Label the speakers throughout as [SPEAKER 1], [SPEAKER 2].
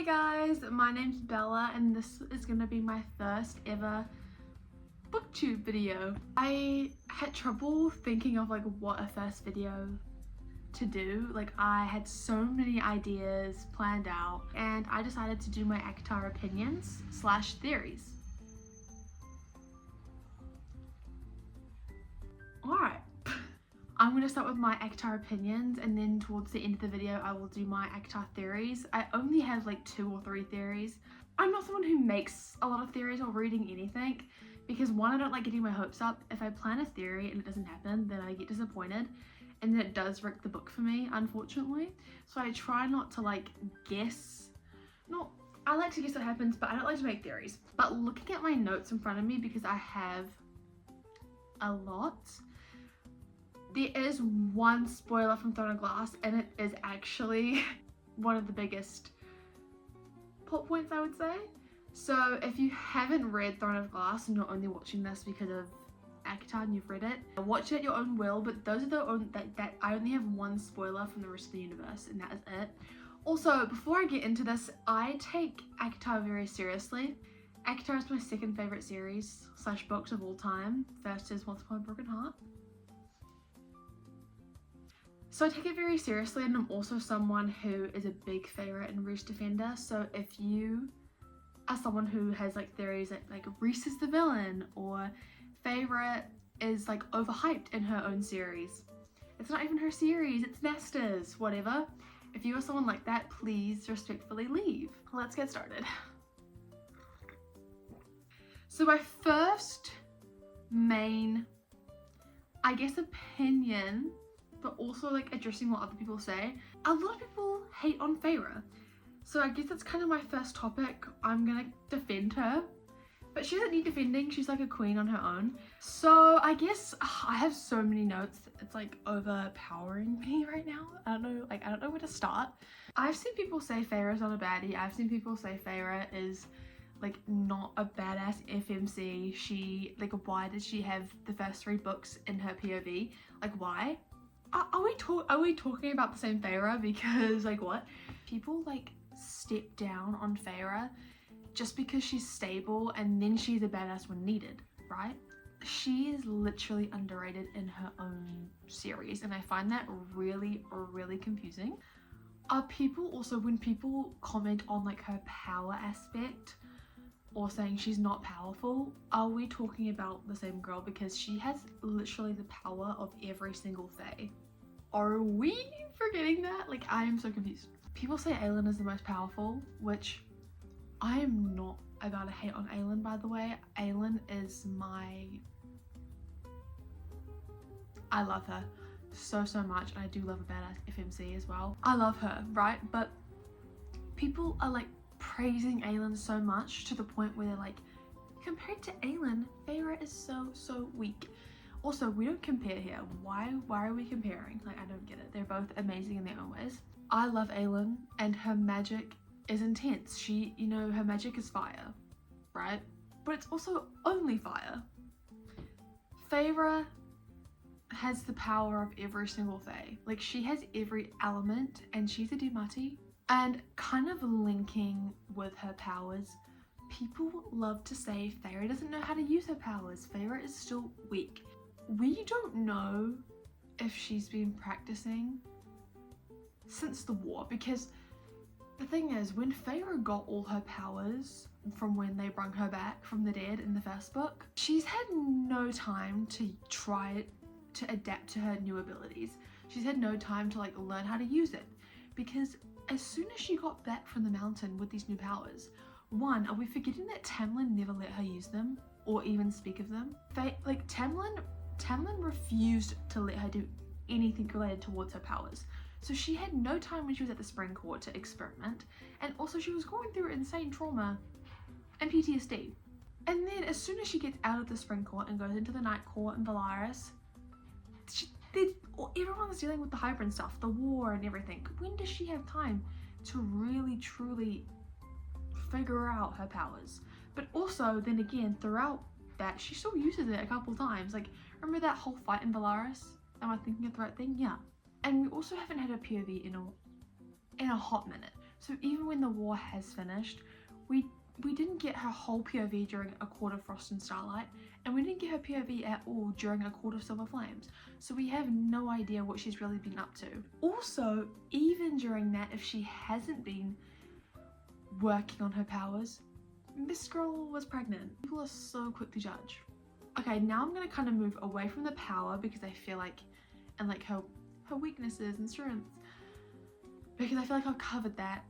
[SPEAKER 1] guys, my name's Bella and this is gonna be my first ever booktube video. I had trouble thinking of like what a first video to do. Like I had so many ideas planned out and I decided to do my ACOTAR opinions / theories. Alright. I'm going to start with my ACOTAR opinions and then towards the end of the video I will do my ACOTAR theories. I only have like 2 or 3 theories. I'm not someone who makes a lot of theories or reading anything because one, I don't like getting my hopes up. If I plan a theory and it doesn't happen, then I get disappointed and then it does wreck the book for me, unfortunately. So I try not to like guess. I like to guess what happens, but I don't like to make theories. But looking at my notes in front of me, because I have a lot, there is one spoiler from Throne of Glass and it is actually one of the biggest plot points, I would say. So if you haven't read Throne of Glass and you're only watching this because of ACOTAR and you've read it, watch it at your own will, but those are the only, that I only have one spoiler from the rest of the universe and that is it. Also, before I get into this, I take ACOTAR very seriously. ACOTAR is my second favourite series / books of all time. First is Once Upon a Broken Heart. So I take it very seriously and I'm also someone who is a big favourite and Reese defender. So if you are someone who has like theories that like Reese is the villain or favourite is like overhyped in her own series, it's not even her series, it's Nesta's, whatever. If you are someone like that, please respectfully leave. Let's get started. So my first main, I guess, opinion, but also like addressing what other people say. A lot of people hate on Feyre. So I guess that's kind of my first topic. I'm gonna defend her, but she doesn't need defending. She's like a queen on her own. So I guess I have so many notes. It's like overpowering me right now. I don't know where to start. I've seen people say Feyre is not a baddie. I've seen people say Feyre is like not a badass FMC. She like, why did she have the first 3 books in her POV? Like why? Are we talking about the same Feyre? Because like what? People like step down on Feyre just because she's stable and then she's a badass when needed, right? She is literally underrated in her own series and I find that really, really confusing. Are people also, when people comment on like her power aspect or saying she's not powerful, are we talking about the same girl? Because she has literally the power of every single Fae. Are we forgetting that? Like, I am so confused. People say Aelin is the most powerful, which I am not about to hate on Aelin, by the way. Aelin is I love her so much, and I do love a badass FMC as well. I love her, right? But people are like praising Aelin so much to the point where they're like, compared to Aelin, Feyre is so weak. Also, we don't compare here. Why are we comparing? Like, I don't get it. They're both amazing in their own ways. I love Aelin and her magic is intense. She, you know, her magic is fire, right? But it's also only fire. Feyre has the power of every single Fae. Like, she has every element and she's a Dumati. And kind of linking with her powers, people love to say Feyre doesn't know how to use her powers. Feyre is still weak. We don't know if she's been practicing since the war, because the thing is, when Feyre got all her powers from when they brought her back from the dead in the first book, she's had no time to try to adapt to her new abilities. She's had no time to like learn how to use it, because as soon as she got back from the mountain with these new powers, one, are we forgetting that Tamlin never let her use them or even speak of them? Like Tamlin refused to let her do anything related towards her powers. So she had no time when she was at the Spring Court to experiment, and also she was going through insane trauma and PTSD. And then as soon as she gets out of the Spring Court and goes into the Night Court in Valaris, everyone's dealing with the Hybrid stuff, the war and everything. When does she have time to really truly figure out her powers? But also, then again, throughout that, she still uses it a couple times. Like, remember that whole fight in Valaris? Am I thinking of the right thing? Yeah. And we also haven't had a POV in a hot minute. So even when the war has finished, we didn't get her whole POV during A Court of Frost and Starlight, and we didn't get her POV at all during A Court of Silver Flames. So we have no idea what she's really been up to. Also, even during that, if she hasn't been working on her powers, this girl was pregnant. People are so quick to judge. Okay, now I'm gonna kind of move away from the power because I feel like, and like her weaknesses and strengths, because I feel like I've covered that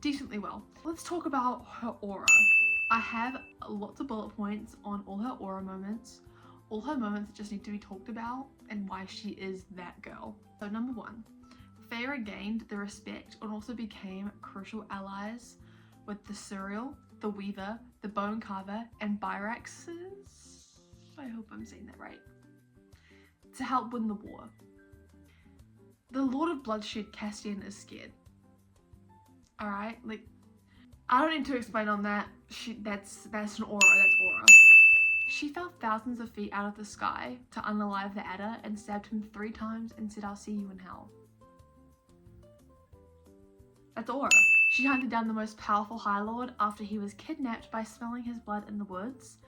[SPEAKER 1] decently well. Let's talk about her aura. I have lots of bullet points on all her aura moments, all her moments that just need to be talked about, and why she is that girl. So number 1, Feyre gained the respect and also became crucial allies with the Surreal, the Weaver, the Bone Carver, and Byraxes, I hope I'm saying that right, to help win the war. The Lord of Bloodshed, Castian, is scared. Alright, like, I don't need to explain on that. That's an aura, that's aura. She fell thousands of feet out of the sky to unalive the Adder and stabbed him 3 times and said, "I'll see you in hell." That's aura. She hunted down the most powerful High Lord after he was kidnapped by smelling his blood in the woods,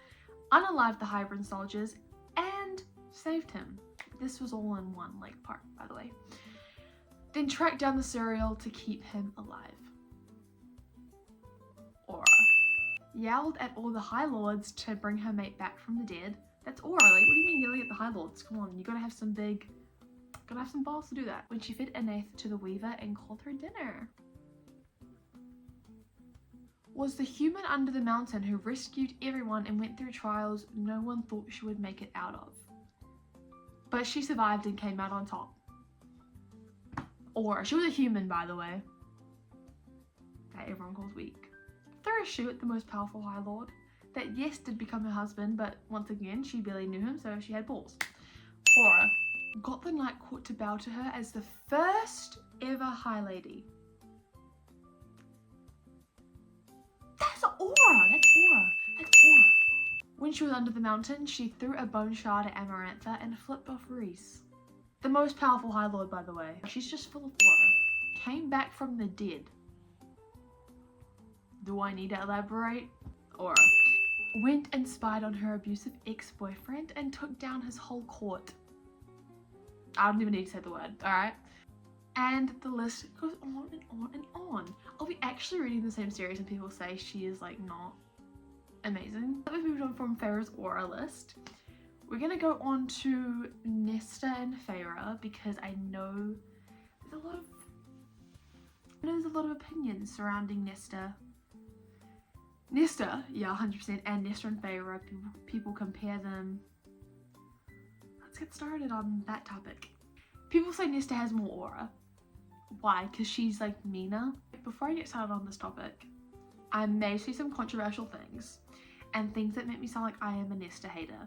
[SPEAKER 1] unalived the Hybrid soldiers, and saved him. This was all in one part, by the way. Then tracked down the Surreal to keep him alive. Aura. Yelled at all the High Lords to bring her mate back from the dead. That's aura. Like, what do you mean yelling at the High Lords? Come on, you gotta have some balls to do that. When she fed Anath to the Weaver and called her dinner. Was the human under the mountain who rescued everyone and went through trials no one thought she would make it out of. But she survived and came out on top. Aura. She was a human, by the way, that everyone calls weak. Threw a shoe at the most powerful High Lord that, yes, did become her husband, but once again, she barely knew him, so she had balls. Aura. Got the Night Court to bow to her as the first ever High Lady. That's aura! That's aura! That's aura! When she was under the mountain, she threw a bone shard at Amarantha and flipped off Reese. The most powerful High Lord, by the way. She's just full of aura. Came back from the dead. Do I need to elaborate? Aura. Went and spied on her abusive ex-boyfriend and took down his whole court. I don't even need to say the word, alright? And the list goes on and on and on. I'll be actually reading the same series and people say she is not amazing. We've moved on from Feyre's aura list. We're gonna go on to Nesta and Feyre because I know there's a lot of opinions surrounding Nesta. Nesta, yeah, 100%, and Nesta and Feyre, people compare them. Let's get started on that topic. People say Nesta has more aura. Why? Because she's meaner. Before I get started on this topic, I may say some controversial things and things that make me sound like I am a Nesta hater.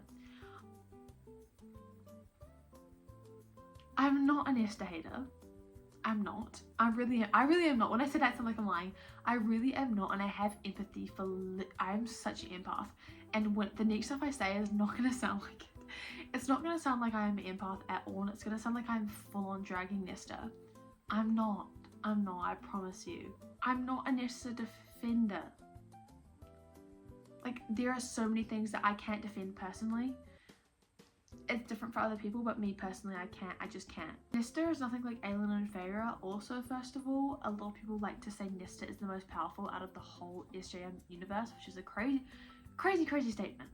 [SPEAKER 1] I'm not a Nesta hater. I'm not. I really am not. When I say that, I sound like I'm lying. I really am not, and I have empathy for. I'm such an empath, and when the next stuff I say is not gonna sound like it. It's not gonna sound like I am an empath at all, and it's gonna sound like I'm full on dragging Nesta. I'm not. I promise you. I'm not a Nesta defender. There are so many things that I can't defend personally. It's different for other people, but me personally, I just can't. Nesta is nothing like Aelin and Feyre. Also, first of all, a lot of people like to say Nesta is the most powerful out of the whole SJM universe, which is a crazy statement.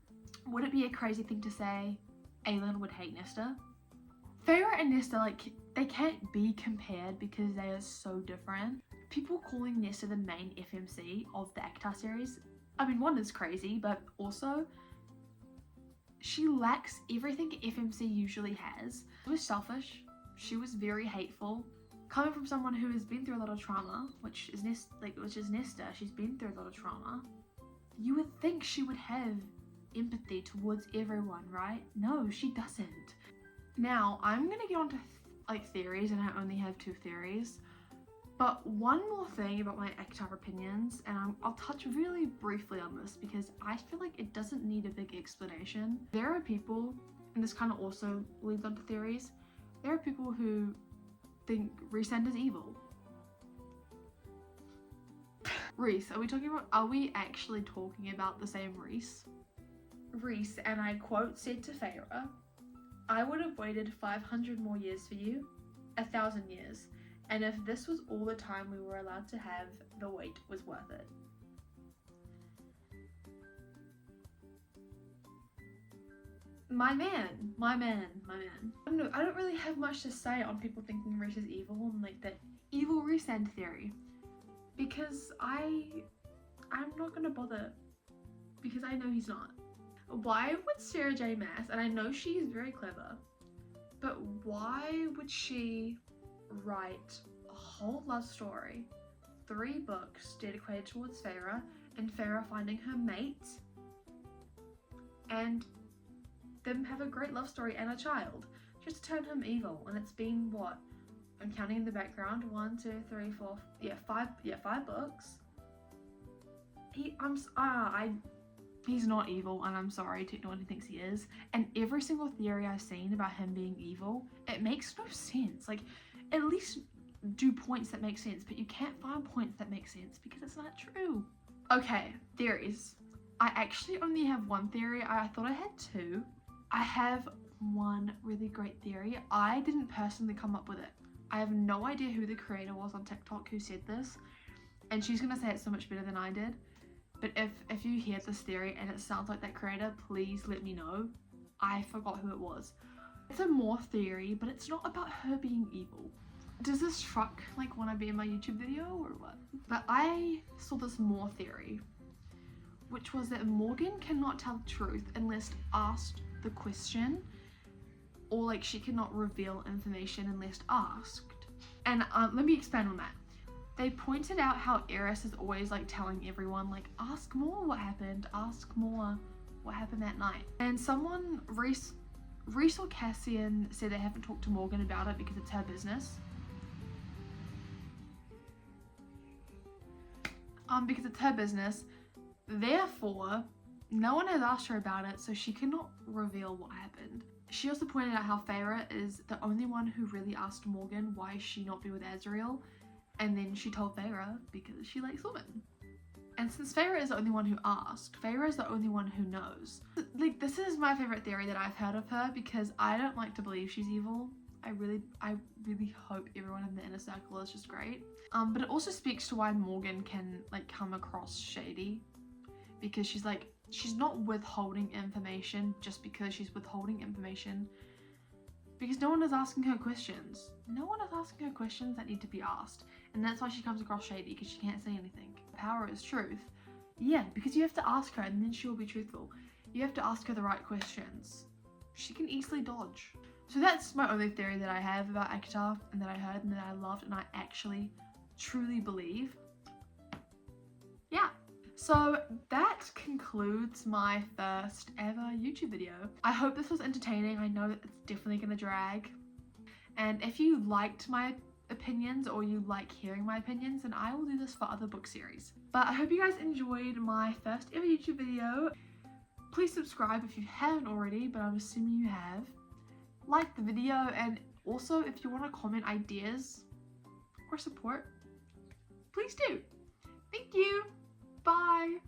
[SPEAKER 1] Would it be a crazy thing to say Aelin would hate Nesta? Feyre and Nesta, they can't be compared because they are so different. People calling Nesta the main FMC of the ACOTAR series, I mean, one is crazy, but also she lacks everything FMC usually has. She was selfish. She was very hateful. Coming from someone who has been through a lot of trauma, which is Nesta, she's been through a lot of trauma. You would think she would have empathy towards everyone, right? No, she doesn't. Now, I'm gonna get onto theories, and I only have 2 theories. But one more thing about my ACOTAR opinions, and I'll touch really briefly on this because I feel like it doesn't need a big explanation. There are people, and this kind of also leads on to theories, there are people who think Rhysand is evil. Reese, are we actually talking about the same Reese? Reese, and I quote, said to Feyre, "I would have waited 500 more years for you, 1,000 years, and if this was all the time we were allowed to have, the wait was worth it." My man. I don't really have much to say on people thinking Reese is evil and like that evil Reese-and theory, because I'm not gonna bother, because I know he's not. Why would Sarah J Maas, and I know she's very clever, but why would she write a whole love story, 3 books dedicated towards Feyre and Feyre finding her mate, and them have a great love story and a child, just to turn him evil? And it's been, what, I'm counting in the background, 1, 2, 3, 4, 5 books. He's not evil, and I'm sorry to anyone who thinks he is. And every single theory I've seen about him being evil, it makes no sense. Like, at least do points that make sense, but you can't find points that make sense because it's not true. Okay, theories. I actually only have 1 theory. I thought I had 2. I have 1 really great theory. I didn't personally come up with it. I have no idea who the creator was on TikTok who said this, and she's gonna say it so much better than I did. But if you hear this theory and it sounds like that creator, please let me know. I forgot who it was. It's a more theory, but it's not about her being evil. Does this truck like want to be in my YouTube video or what? But I saw this more theory, which was that Morgan cannot tell the truth unless asked the question, or like she cannot reveal information unless asked. And let me expand on that. They pointed out how Eris is always like telling everyone like, ask more what happened, ask more what happened that night. And someone, Reese or Cassian, said they haven't talked to Morgan about it because it's her business. Because it's her business, therefore no one has asked her about it, so she cannot reveal what happened. She also pointed out how Feyre is the only one who really asked Morgan why she not be with Azriel, and then she told Feyre because she likes women. And since Feyre is the only one who asked, Feyre is the only one who knows. Like, this is my favorite theory that I've heard of her, because I don't like to believe she's evil. I really hope everyone in the inner circle is just great. But it also speaks to why Morgan can like come across shady, because she's not withholding information just because she's withholding information, because no one is asking her questions. No one is asking her questions that need to be asked, and that's why she comes across shady, because she can't say anything. Power is truth. Yeah, because you have to ask her and then she will be truthful. You have to ask her the right questions. She can easily dodge. So that's my only theory that I have about ACOTAR, and that I heard and that I loved and I actually truly believe. Yeah. So that concludes my first ever YouTube video. I hope this was entertaining. I know that it's definitely gonna drag. And if you liked my opinions, or you like hearing my opinions, then I will do this for other book series. But I hope you guys enjoyed my first ever YouTube video. Please subscribe if you haven't already, but I'm assuming you have. Like the video, and also if you want to comment ideas or support, please do. Thank you. Bye.